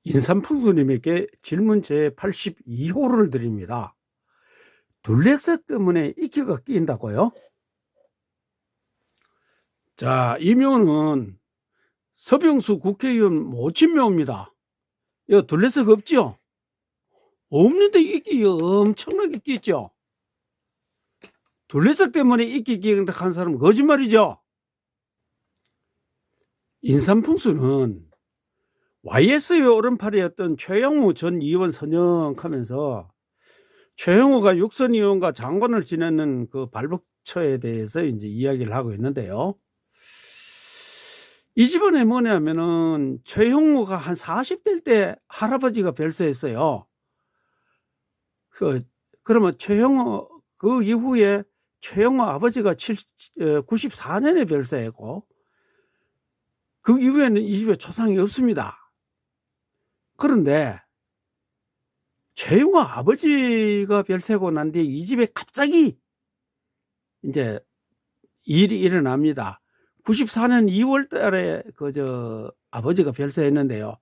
인삼풍수님에게 질문 제82호를 드립니다. 둘레석 때문에 이끼가 끼인다고요? 자, 이묘는 서병수 국회의원 모친묘입니다. 이거 둘레석 없죠? 없는데 이끼 엄청나게 끼죠? 둘레석 때문에 이끼 끼인다 한 사람은 거짓말이죠? 인삼풍수는 YS의 오른팔이었던 최영우 전 의원 선영하면서 최영우가 육선 의원과 장관을 지내는 그 발복처에 대해서 이제 이야기를 하고 있는데요. 이 집안에 뭐냐면은 최영우가 한 40대일 때 할아버지가 별세했어요. 그러면 최영우 그 이후에 최영우 아버지가 94년에 별세했고 그 이후에는 이 집에 초상이 없습니다. 그런데 최영우 아버지가 별세고 난 뒤에 이 집에 갑자기 이제 일이 일어납니다. 94년 2월 달에 아버지가 별세했는데요.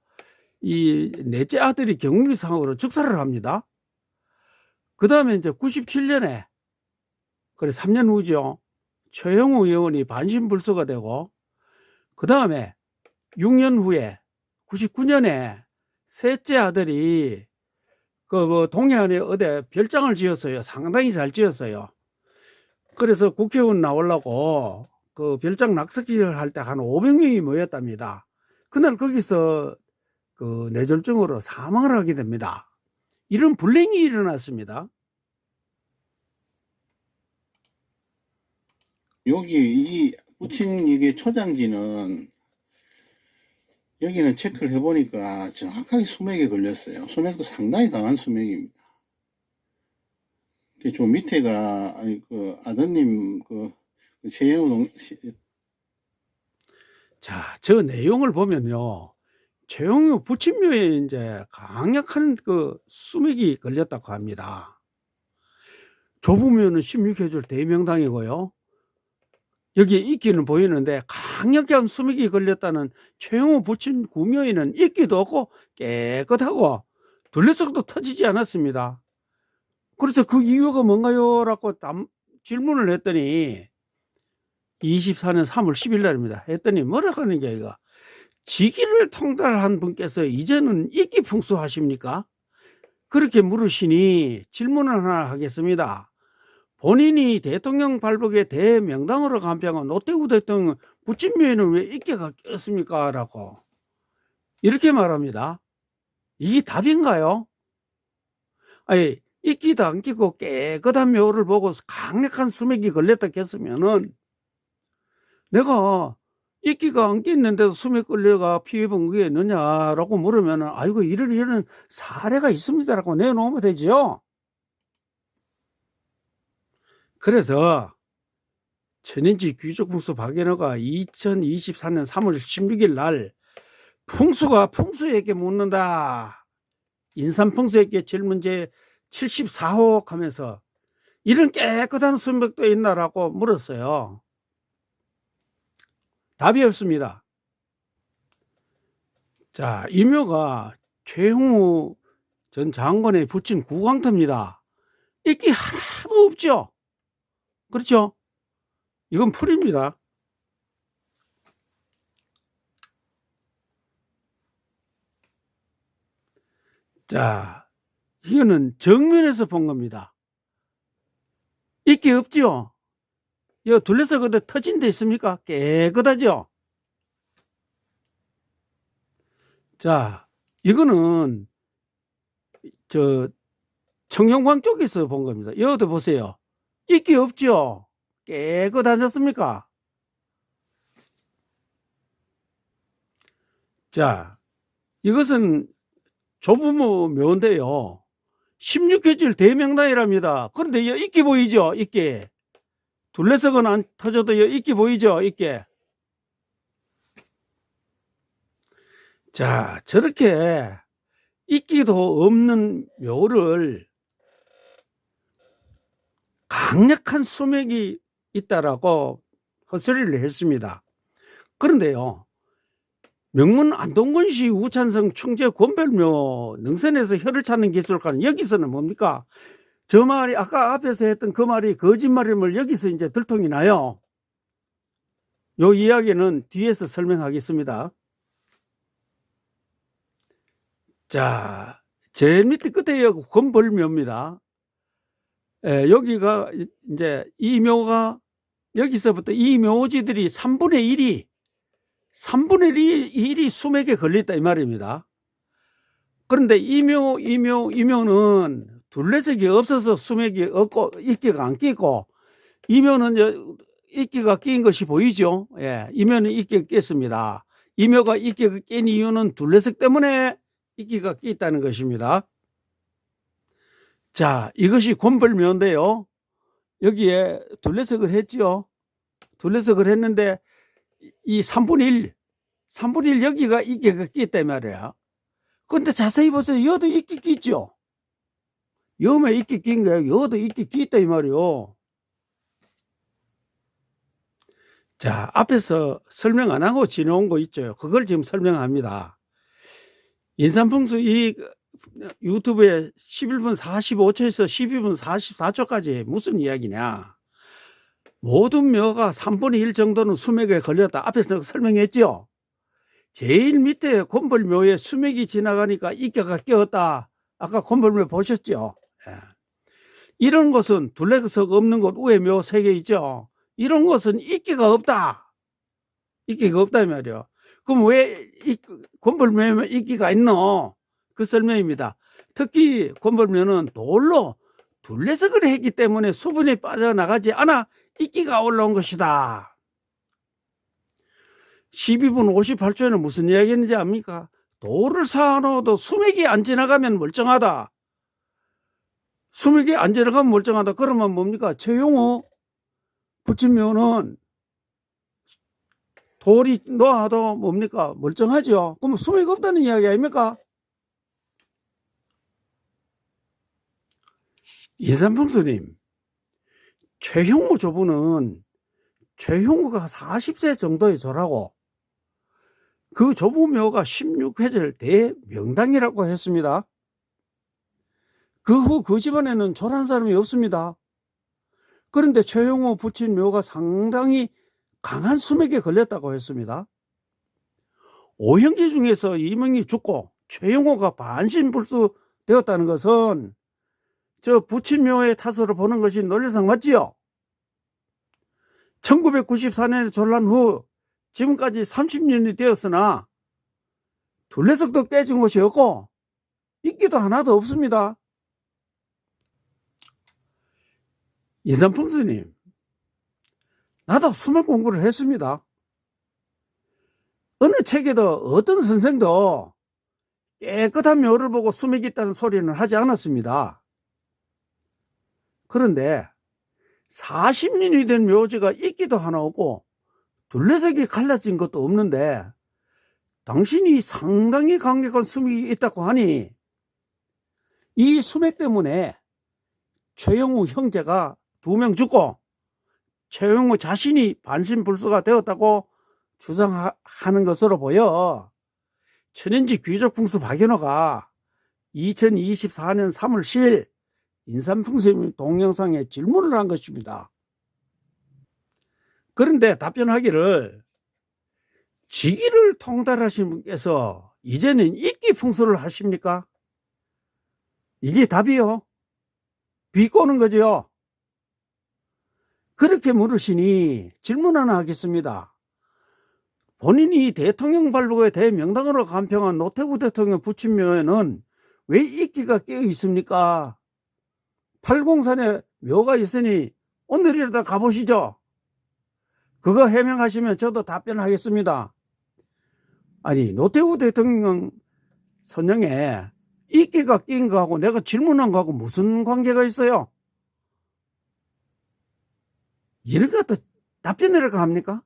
이 넷째 아들이 경기상으로 즉사를 합니다. 그 다음에 이제 97년에, 그래 3년 후죠. 최영우 의원이 반신불수가 되고, 그 다음에 6년 후에 99년에 셋째 아들이 동해안에 어디 별장을 지었어요. 상당히 잘 지었어요. 그래서 국회의원 나오려고 그 별장 낙석기를 할 때 한 500명이 모였답니다. 그날 거기서 그 뇌졸중으로 사망을 하게 됩니다. 이런 불행이 일어났습니다. 여기 이 붙인 이게 초장지는 여기는 체크를 해보니까 정확하게 수맥에 걸렸어요. 수맥도 상당히 강한 수맥입니다. 좀 밑에가 그 아드님 최영우 자, 저 내용을 보면요. 최영우 부친묘에 이제 강력한 그 수맥이 걸렸다고 합니다. 좁으면은 16회줄 대명당이고요. 여기에 이끼는 보이는데 강력한 수맥이 걸렸다는 최영우 부친 구묘에는 이끼도 없고 깨끗하고 둘레석도 터지지 않았습니다. 그래서 그 이유가 뭔가요? 라고 질문을 했더니 24년 3월 10일 날입니다. 했더니 뭐라 하는 게 이거 직위를 통달한 분께서 이제는 이끼 풍수하십니까? 그렇게 물으시니 질문을 하나 하겠습니다. 본인이 대통령 발복의 대명당으로 간평한 노태우 대통령 부친묘에는 왜 이끼가 꼈습니까? 라고 이렇게 말합니다. 이게 답인가요? 아니, 이끼도 안 끼고 깨끗한 묘를 보고 강력한 수맥이 걸렸다 했으면은 내가 이끼가 안 끼는데도 수맥 걸려가 피해 본 게 있느냐라고 물으면은 아이고 이런 사례가 있습니다라고 내놓으면 되죠. 그래서 천인지 귀족풍수 박연호가 2024년 3월 16일 날 풍수가 풍수에게 묻는다. 인삼풍수에게 질문제 74호 하면서 이런 깨끗한 수맥도 있나라고 물었어요. 답이 없습니다. 자, 이 묘가 최영우 전 장관의 부친 구광터입니다. 이끼 하나도 없죠? 그렇죠? 이건 풀입니다. 자, 이거는 정면에서 본 겁니다. 이끼 없죠? 이거 둘레석 어디 터진 데 있습니까? 깨끗하죠? 자, 이거는 청평광 쪽에서 본 겁니다. 여기도 보세요. 이끼 없죠? 깨끗하지 않습니까? 자, 이것은 조부모 묘인데요. 16회줄 대명당이랍니다. 그런데 이끼 보이죠? 이끼. 둘레석은 안 터져도 이끼 보이죠? 이끼. 자, 저렇게 이끼도 없는 묘를 강력한 수맥이 있다라고 헛소리를 했습니다. 그런데요, 명문 안동군시 우찬성 충제 권별묘 능선에서 혀를 찾는 기술가는 여기서는 뭡니까? 저 말이 아까 앞에서 했던 그 말이 거짓말임을 여기서 이제 들통이 나요. 요 이야기는 뒤에서 설명하겠습니다. 자, 제일 밑에 끝에 여기 권벌묘입니다. 여기가 이제 이 묘가 여기서부터 이 묘지들이 3분의 1이 수맥에 걸렸다 이 말입니다. 그런데 이 묘는 둘레석이 없어서 수맥이 없고 이끼가 안 끼고, 이 묘는 이끼가 낀 것이 보이죠. 예, 이 묘는 이끼가 꼈습니다. 이 묘가 이끼가 낀 이유는 둘레석 때문에 이끼가 꼈다는 것입니다. 자, 이것이 권벌묘인데요. 여기에 둘레석을 했죠. 둘레석을 했는데 이 3분의 1 여기가 이끼가 꼈단 말이야. 근데 자세히 보세요. 여도 이끼 끼죠. 여음에 이끼 낀 거예요. 여도 이끼 끼있다 이 말이요. 자, 앞에서 설명 안 하고 지나온 거 있죠. 그걸 지금 설명합니다. 인삼풍수 이 유튜브에 11분 45초에서 12분 44초까지 무슨 이야기냐. 모든 묘가 3분의 1 정도는 수맥에 걸렸다. 앞에서 설명했죠. 제일 밑에 곤벌묘에 수맥이 지나가니까 이끼가 꼈다. 아까 곤벌묘 보셨죠. 예. 이런 것은 둘레석 없는 곳 위에 묘 3개 있죠. 이런 것은 이끼가 없다. 이끼가 없다 이 말이요. 그럼 왜 곤벌묘에 이끼가 있노? 그 설명입니다. 특히 곤벌묘는 돌로 둘레석을 했기 때문에 수분이 빠져나가지 않아 이끼가 올라온 것이다. 12분 58초에는 무슨 이야기인지 압니까? 돌을 쌓아놓아도 수맥이 안 지나가면 멀쩡하다. 수맥이 안 지나가면 멀쩡하다. 그러면 뭡니까? 최용호 부친묘는 돌이 놓아도 뭡니까? 멀쩡하죠. 그럼 수맥이 없다는 이야기 아닙니까? 인삼풍수님, 최형우 조부는 최형우가 40세 정도의 조라고 그 조부묘가 16회절 대명당이라고 했습니다. 그 후 그 집안에는 조란 사람이 없습니다. 그런데 최형우 부친 묘가 상당히 강한 수맥에 걸렸다고 했습니다. 오형제 중에서 이명이 죽고 최형우가 반신불수 되었다는 것은 저 부친묘의 탓으로 보는 것이 논리상 맞지요? 1994년에 졸란 후 지금까지 30년이 되었으나 둘레석도 깨진 곳이 없고 이끼도 하나도 없습니다. 인삼풍수님, 나도 수맥 공부를 했습니다. 어느 책에도 어떤 선생도 깨끗한 묘를 보고 수맥이 있다는 소리는 하지 않았습니다. 그런데 40년이 된 묘지가 이끼도 하나 없고 둘레석이 갈라진 것도 없는데 당신이 상당히 강력한 수맥이 있다고 하니 이 수맥 때문에 최영우 형제가 2명 죽고 최영우 자신이 반신불수가 되었다고 주장하는 것으로 보여 천연지 귀족풍수 박연호가 2024년 3월 10일 인삼풍수 동영상에 질문을 한 것입니다. 그런데 답변하기를 지기를 통달하신 분께서 이제는 이끼풍수를 하십니까? 이게 답이요. 비꼬는 거죠. 그렇게 물으시니 질문 하나 하겠습니다. 본인이 대통령 발록의 대명당으로 간평한 노태우 대통령 부친묘에는 왜 이끼가 깨어 있습니까? 803에 묘가 있으니 오늘이라도 가보시죠. 그거 해명하시면 저도 답변하겠습니다. 아니, 노태우 대통령 선영에 이끼가 낀 거하고 내가 질문한 거하고 무슨 관계가 있어요? 이런 것도 답변을 합니까?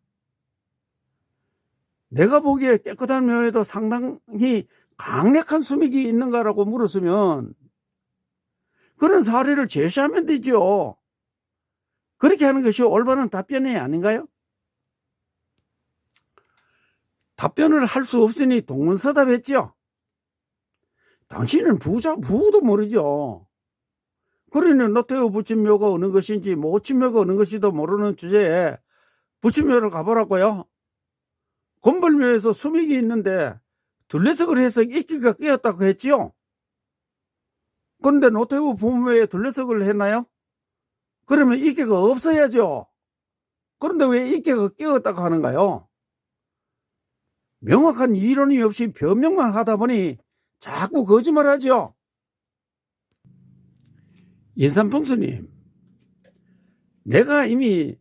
내가 보기에 깨끗한 묘에도 상당히 강력한 수맥이 있는가라고 물었으면 그런 사례를 제시하면 되죠. 그렇게 하는 것이 올바른 답변이 아닌가요? 답변을 할 수 없으니 동문서답했지요. 당신은 부도 모르죠. 그러니 노태우 부친묘가 어느 것인지 모친묘가 어느 것이도 모르는 주제에 부친묘를 가보라고요. 곰벌묘에서 수맥이 있는데 둘레석을 해서 이끼가 끼었다고 했지요. 그런데 노태우 부묘에 둘레석을 했나요? 그러면 이끼가 없어야죠. 그런데 왜 이끼가 끼었다고 하는가요? 명확한 이론이 없이 변명만 하다 보니 자꾸 거짓말하죠. 인삼풍수님, 내가 이미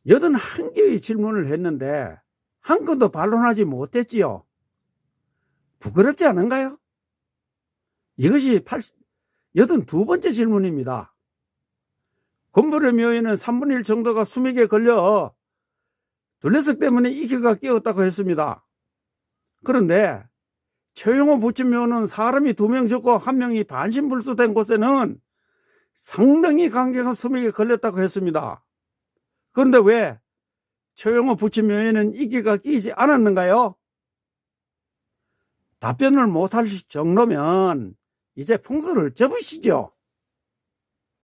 81개의 질문을 했는데 한 건도 반론하지 못했지요. 부끄럽지 않은가요? 이것이 82번째 질문입니다. 곰벌의 묘에는 3분의 1 정도가 수맥에 걸려 둘레석 때문에 이끼가 끼었다고 했습니다. 그런데 최용호 부친묘는 사람이 2명 죽고 1명이 반신불수된 곳에는 상당히 강경한 수맥에 걸렸다고 했습니다. 그런데 왜 최용호 부친묘에는 이끼가 끼지 않았는가요? 답변을 못할 정도면 이제 풍수를 접으시죠.